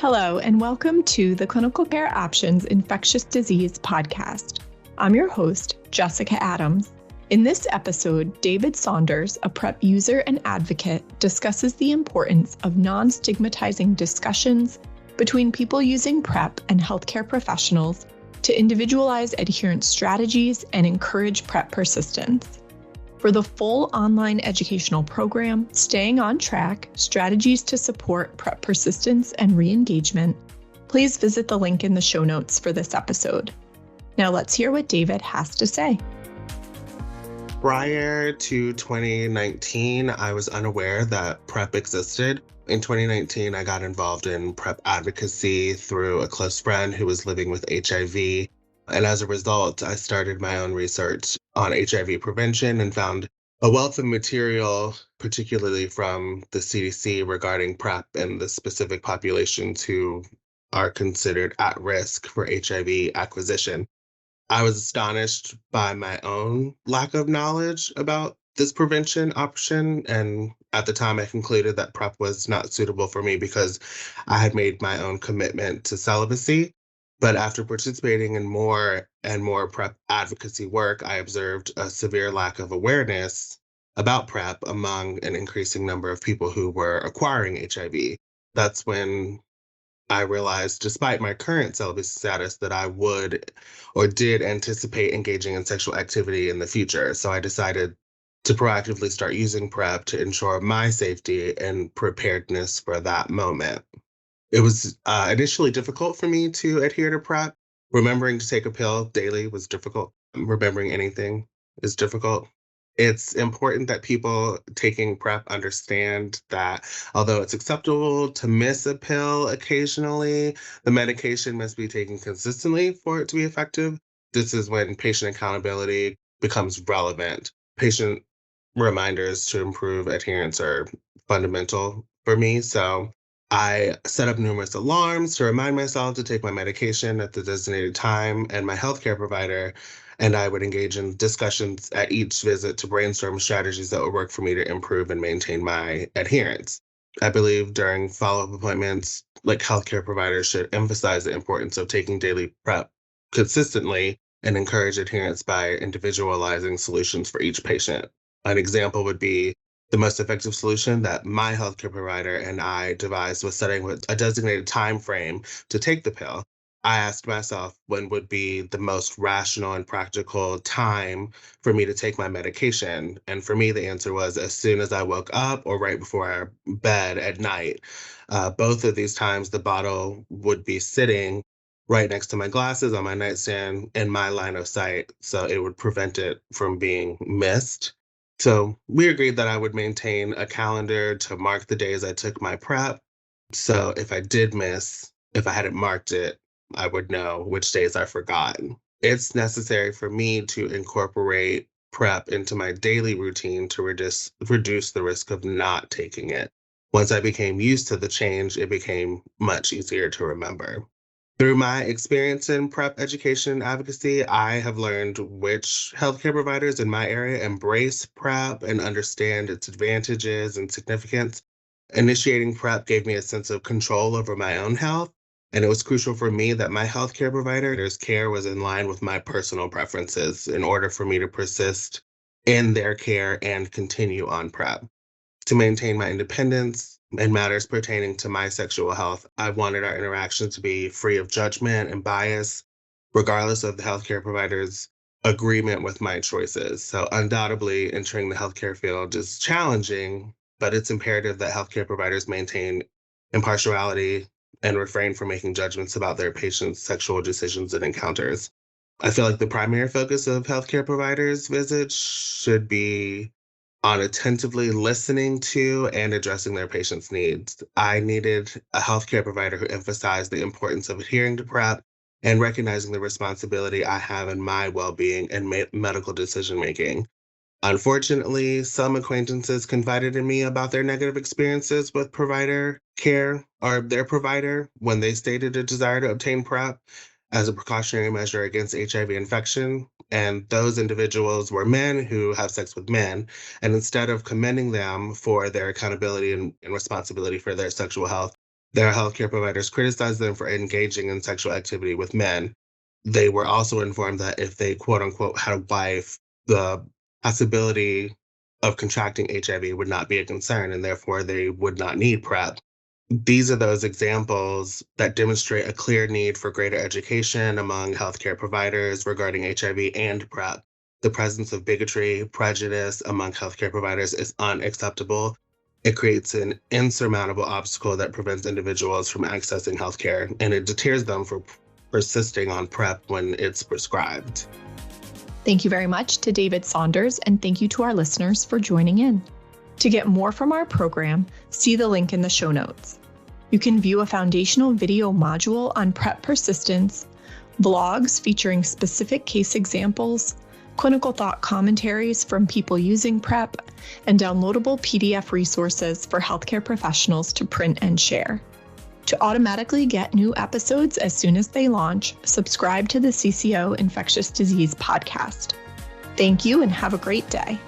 Hello, and welcome to the Clinical Care Options Infectious Disease Podcast. I'm your host, Jessica Adams. In this episode, David Saunders, a PrEP user and advocate, discusses the importance of non-stigmatizing discussions between people using PrEP and healthcare professionals to individualize adherence strategies and encourage PrEP persistence. For the full online educational program, Staying on Track, Strategies to Support PrEP Persistence and Re-engagement, please visit the link in the show notes for this episode. Now let's hear what David has to say. Prior to 2019, I was unaware that PrEP existed. In 2019, I got involved in PrEP advocacy through a close friend who was living with HIV. And as a result, I started my own research on HIV prevention and found a wealth of material, particularly from the CDC, regarding PrEP and the specific populations who are considered at risk for HIV acquisition. I was astonished by my own lack of knowledge about this prevention option. And at the time, I concluded that PrEP was not suitable for me because I had made my own commitment to celibacy. But after participating in more and more PrEP advocacy work, I observed a severe lack of awareness about PrEP among an increasing number of people who were acquiring HIV. That's when I realized, despite my current celibacy status, that I would or did anticipate engaging in sexual activity in the future. So I decided to proactively start using PrEP to ensure my safety and preparedness for that moment. It was initially difficult for me to adhere to PrEP. Remembering to take a pill daily was difficult. Remembering anything is difficult. It's important that people taking PrEP understand that although it's acceptable to miss a pill occasionally, the medication must be taken consistently for it to be effective. This is when patient accountability becomes relevant. Patient reminders to improve adherence are fundamental for me. So I set up numerous alarms to remind myself to take my medication at the designated time, and my healthcare provider and I would engage in discussions at each visit to brainstorm strategies that would work for me to improve and maintain my adherence. I believe during follow-up appointments, healthcare providers should emphasize the importance of taking daily PrEP consistently and encourage adherence by individualizing solutions for each patient. An example would be the most effective solution that my healthcare provider and I devised was setting a designated time frame to take the pill. I asked myself when would be the most rational and practical time for me to take my medication. And for me, the answer was as soon as I woke up or right before bed at night. Both of these times, the bottle would be sitting right next to my glasses on my nightstand in my line of sight, so it would prevent it from being missed. So we agreed that I would maintain a calendar to mark the days I took my PrEP. So if I hadn't marked it, I would know which days I forgot. It's necessary for me to incorporate PrEP into my daily routine to reduce the risk of not taking it. Once I became used to the change, it became much easier to remember. Through my experience in PrEP education and advocacy, I have learned which healthcare providers in my area embrace PrEP and understand its advantages and significance. Initiating PrEP gave me a sense of control over my own health, and it was crucial for me that my healthcare provider's care was in line with my personal preferences in order for me to persist in their care and continue on PrEP. To maintain my independence in matters pertaining to my sexual health, I wanted our interaction to be free of judgment and bias, regardless of the healthcare provider's agreement with my choices. So undoubtedly, entering the healthcare field is challenging, but it's imperative that healthcare providers maintain impartiality and refrain from making judgments about their patients' sexual decisions and encounters. I feel like the primary focus of healthcare providers' visits should be on attentively listening to and addressing their patients' needs. I needed a healthcare provider who emphasized the importance of adhering to PrEP and recognizing the responsibility I have in my well-being and medical decision-making. Unfortunately, some acquaintances confided in me about their negative experiences with provider care or their provider when they stated a desire to obtain PrEP as a precautionary measure against HIV infection. And those individuals were men who have sex with men. And instead of commending them for their accountability and responsibility for their sexual health, Their healthcare providers criticized them for engaging in sexual activity with men. They were also informed that if they, quote unquote, had a wife, the possibility of contracting HIV would not be a concern, and therefore they would not need PrEP. These are those examples that demonstrate a clear need for greater education among healthcare providers regarding HIV and PrEP. The presence of bigotry, prejudice among healthcare providers is unacceptable. It creates an insurmountable obstacle that prevents individuals from accessing healthcare, and it deters them from persisting on PrEP when it's prescribed. Thank you very much to David Saunders, and thank you to our listeners for joining in. To get more from our program, see the link in the show notes. You can view a foundational video module on PrEP persistence, blogs featuring specific case examples, clinical thought commentaries from people using PrEP, and downloadable PDF resources for healthcare professionals to print and share. To automatically get new episodes as soon as they launch, subscribe to the CCO Infectious Disease Podcast. Thank you and have a great day.